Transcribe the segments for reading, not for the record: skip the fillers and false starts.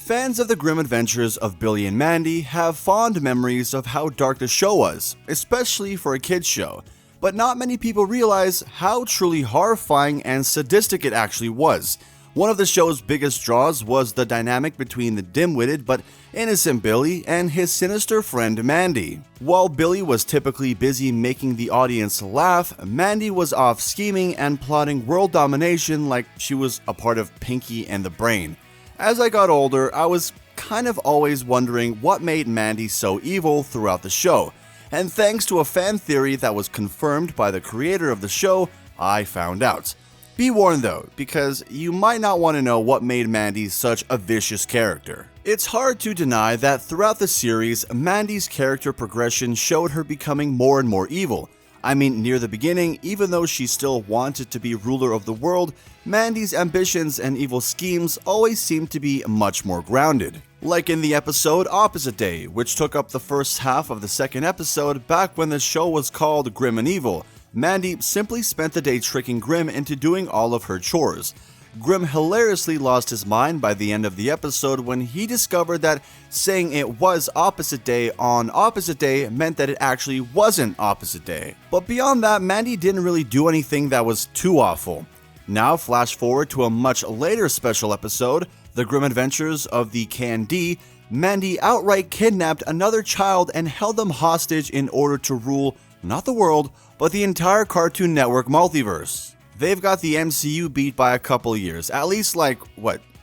Fans of the grim adventures of Billy and Mandy have fond memories of how dark the show was, especially for a kids show, but not many people realize how truly horrifying and sadistic it actually was. One of the show's biggest draws was the dynamic between the dim-witted but innocent Billy and his sinister friend Mandy. While Billy was typically busy making the audience laugh, Mandy was off scheming and plotting world domination like she was a part of Pinky and the Brain. As I got older, I was kind of always wondering what made Mandy so evil throughout the show, and thanks to a fan theory that was confirmed by the creator of the show, I found out. Be warned though, because you might not want to know what made Mandy such a vicious character. It's hard to deny that throughout the series, Mandy's character progression showed her becoming more and more evil. I mean, near the beginning, even though she still wanted to be ruler of the world, Mandy's ambitions and evil schemes always seemed to be much more grounded. Like in the episode Opposite Day, which took up the first half of the second episode back when the show was called Grim and Evil. Mandy simply spent the day tricking Grim into doing all of her chores. Grim hilariously lost his mind by the end of the episode when he discovered that saying it was opposite day on opposite day meant that it actually wasn't opposite day. But beyond that, Mandy didn't really do anything that was too awful. Now flash forward to a much later special episode, The Grim Adventures of the K&D. Mandy outright kidnapped another child and held them hostage in order to rule not the world, but the entire Cartoon Network multiverse. They've got the MCU beat by a couple years, at least like,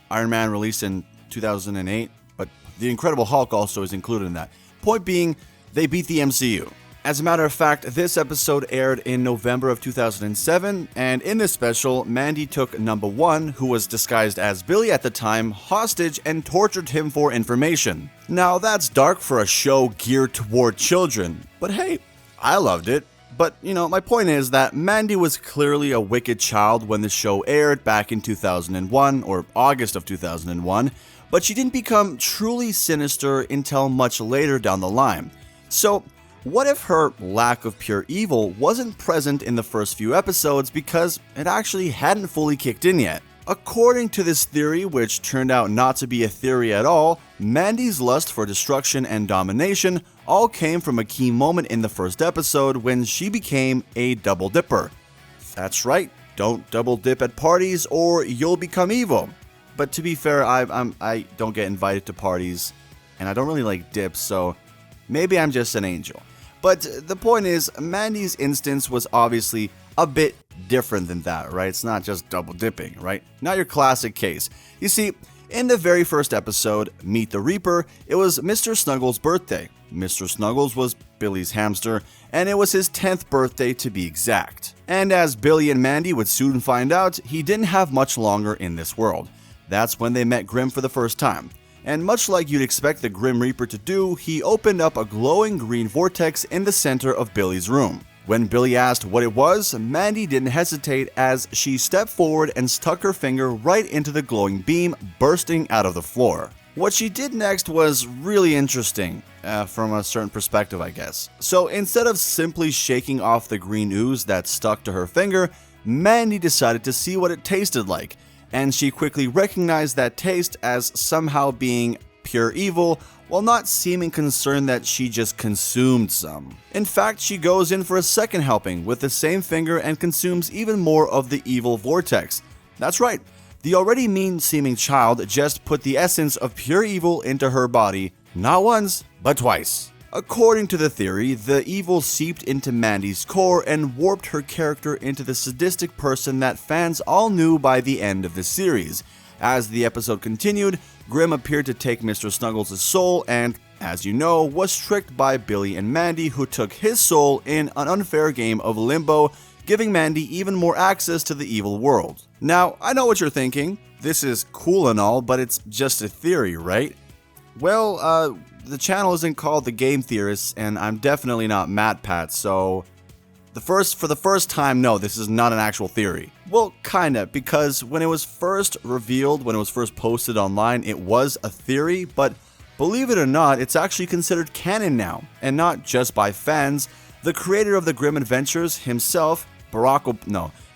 Iron Man released in 2008, but The Incredible Hulk also is included in that. Point being, they beat the MCU. As a matter of fact, this episode aired in November of 2007, and in this special, Mandy took Number One, who was disguised as Billy at the time, hostage and tortured him for information. Now that's dark for a show geared toward children, but hey, I loved it. But, my point is that Mandy was clearly a wicked child when the show aired back in 2001, or August of 2001, but she didn't become truly sinister until much later down the line. So, what if her lack of pure evil wasn't present in the first few episodes because it actually hadn't fully kicked in yet? According to this theory, which turned out not to be a theory at all, Mandy's lust for destruction and domination all came from a key moment in the first episode when she became a double dipper. That's right, don't double dip at parties or you'll become evil. But to be fair, I don't get invited to parties and I don't really like dips, so maybe I'm just an angel. But the point is, Mandy's instance was obviously a bit different than that, right? It's not just double dipping, right? Not your classic case. You see, in the very first episode, Meet the Reaper, it was Mr. Snuggles' birthday. Mr. Snuggles was Billy's hamster, and it was his 10th birthday to be exact. And as Billy and Mandy would soon find out, he didn't have much longer in this world. That's when they met Grim for the first time. And much like you'd expect the Grim Reaper to do, he opened up a glowing green vortex in the center of Billy's room. When Billy asked what it was, Mandy didn't hesitate as she stepped forward and stuck her finger right into the glowing beam bursting out of the floor. What she did next was really interesting, from a certain perspective, I guess. So instead of simply shaking off the green ooze that stuck to her finger, Mandy decided to see what it tasted like, and she quickly recognized that taste as somehow being pure evil, while not seeming concerned that she just consumed some. In fact, she goes in for a second helping with the same finger and consumes even more of the evil vortex. That's right, the already mean-seeming child just put the essence of pure evil into her body, not once, but twice. According to the theory, the evil seeped into Mandy's core and warped her character into the sadistic person that fans all knew by the end of the series. As the episode continued, Grim appeared to take Mr. Snuggles' soul and, as you know, was tricked by Billy and Mandy, who took his soul in an unfair game of limbo, giving Mandy even more access to the evil world. Now, I know what you're thinking. This is cool and all, but it's just a theory, right? Well, the channel isn't called The Game Theorists, and I'm definitely not MatPat, so for the first time, no, this is not an actual theory. Well, kinda, because when it was first revealed, when it was first posted online, it was a theory, but believe it or not, it's actually considered canon now, and not just by fans. The creator of the Grim Adventures himself,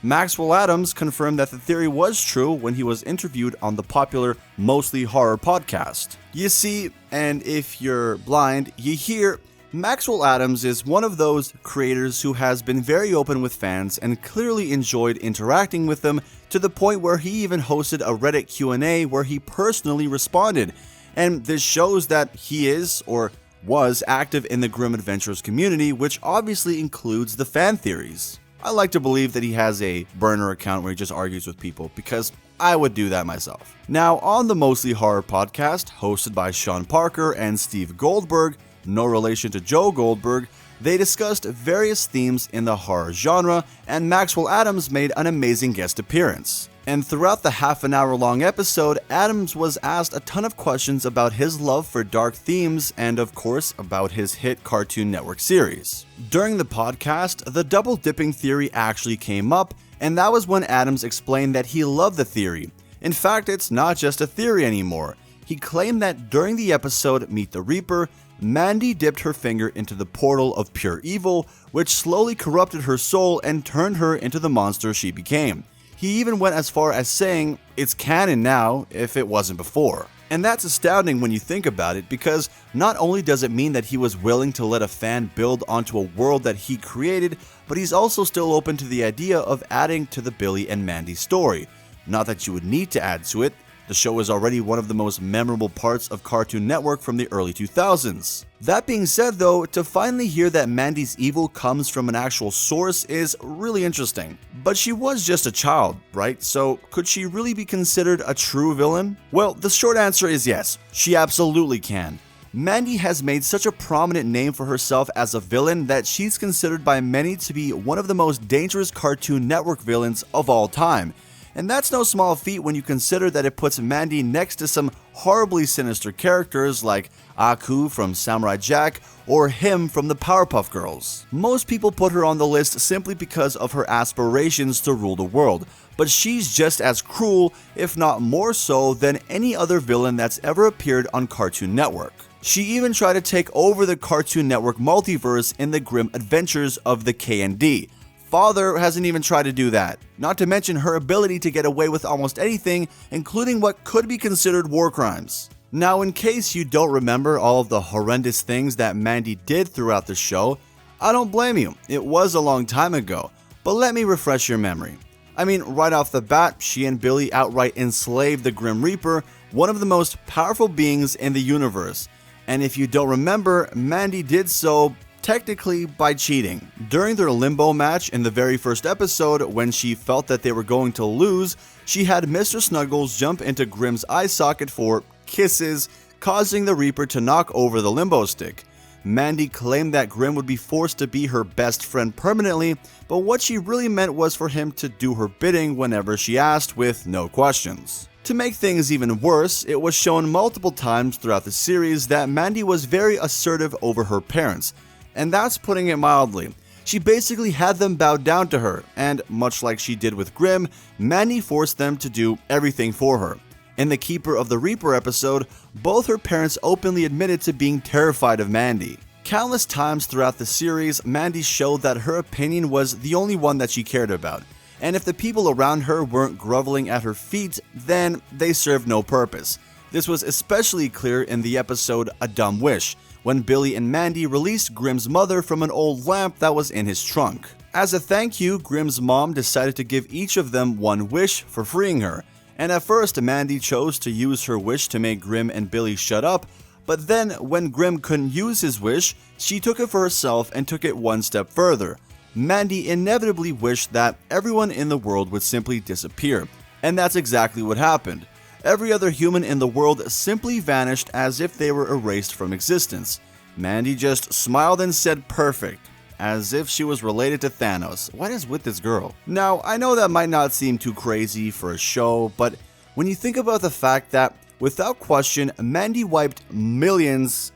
Maxwell Adams confirmed that the theory was true when he was interviewed on the popular Mostly Horror podcast. You see, and if you're blind, you hear, Maxwell Adams is one of those creators who has been very open with fans and clearly enjoyed interacting with them to the point where he even hosted a Reddit Q&A where he personally responded. And this shows that he is, or was, active in the Grim Adventures community, which obviously includes the fan theories. I like to believe that he has a burner account where he just argues with people, because I would do that myself. Now, on the Mostly Horror podcast, hosted by Sean Parker and Steve Goldberg, no relation to Joe Goldberg, they discussed various themes in the horror genre, and Maxwell Adams made an amazing guest appearance. And throughout the half-an-hour-long episode, Adams was asked a ton of questions about his love for dark themes and, of course, about his hit Cartoon Network series. During the podcast, the double-dipping theory actually came up, and that was when Adams explained that he loved the theory. In fact, it's not just a theory anymore. He claimed that during the episode Meet the Reaper, Mandy dipped her finger into the portal of pure evil, which slowly corrupted her soul and turned her into the monster she became. He even went as far as saying, it's canon now if it wasn't before. And that's astounding when you think about it, because not only does it mean that he was willing to let a fan build onto a world that he created, but he's also still open to the idea of adding to the Billy and Mandy story. Not that you would need to add to it. The show is already one of the most memorable parts of Cartoon Network from the early 2000s. That being said though, to finally hear that Mandy's evil comes from an actual source is really interesting. But she was just a child, right? So could she really be considered a true villain? Well, the short answer is yes, she absolutely can. Mandy has made such a prominent name for herself as a villain that she's considered by many to be one of the most dangerous Cartoon Network villains of all time. And that's no small feat when you consider that it puts Mandy next to some horribly sinister characters like Aku from Samurai Jack or him from the Powerpuff Girls. Most people put her on the list simply because of her aspirations to rule the world, but she's just as cruel, if not more so, than any other villain that's ever appeared on Cartoon Network. She even tried to take over the Cartoon Network multiverse in the Grim Adventures of the K&D. Father hasn't even tried to do that, not to mention her ability to get away with almost anything, including what could be considered war crimes. Now, in case you don't remember all of the horrendous things that Mandy did throughout the show, I don't blame you, it was a long time ago, but let me refresh your memory. I mean, right off the bat, she and Billy outright enslaved the Grim Reaper, one of the most powerful beings in the universe. And if you don't remember, Mandy did so technically by cheating. During their limbo match in the very first episode, when she felt that they were going to lose, she had Mr. Snuggles jump into Grim's eye socket for kisses, causing the Reaper to knock over the limbo stick. Mandy claimed that Grim would be forced to be her best friend permanently, but what she really meant was for him to do her bidding whenever she asked, with no questions. To make things even worse, it was shown multiple times throughout the series that Mandy was very assertive over her parents, and that's putting it mildly. She basically had them bow down to her, and much like she did with Grim, Mandy forced them to do everything for her. In the Keeper of the Reaper episode, both her parents openly admitted to being terrified of Mandy. Countless times throughout the series, Mandy showed that her opinion was the only one that she cared about, and if the people around her weren't groveling at her feet, then they served no purpose. This was especially clear in the episode A Dumb Wish, when Billy and Mandy released Grim's mother from an old lamp that was in his trunk. As a thank you, Grim's mom decided to give each of them one wish for freeing her, and at first Mandy chose to use her wish to make Grim and Billy shut up, but then when Grim couldn't use his wish, she took it for herself and took it one step further. Mandy inevitably wished that everyone in the world would simply disappear, and that's exactly what happened. Every other human in the world simply vanished as if they were erased from existence. Mandy just smiled and said perfect, as if she was related to Thanos. What is with this girl? Now, I know that might not seem too crazy for a show, but when you think about the fact that, without question, Mandy wiped billions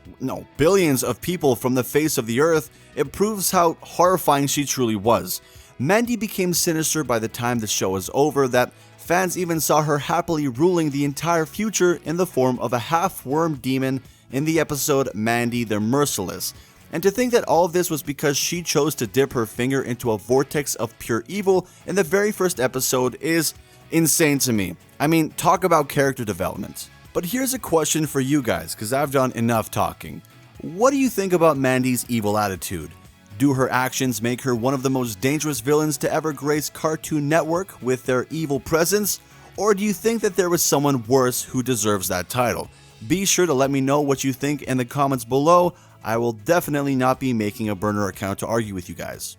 of people from the face of the earth, it proves how horrifying she truly was. Mandy became sinister by the time the show was over that fans even saw her happily ruling the entire future in the form of a half-worm demon in the episode Mandy the Merciless. And to think that all of this was because she chose to dip her finger into a vortex of pure evil in the very first episode is insane to me. I mean, talk about character development. But here's a question for you guys, because I've done enough talking. What do you think about Mandy's evil attitude? Do her actions make her one of the most dangerous villains to ever grace Cartoon Network with their evil presence? Or do you think that there was someone worse who deserves that title? Be sure to let me know what you think in the comments below. I will definitely not be making a burner account to argue with you guys.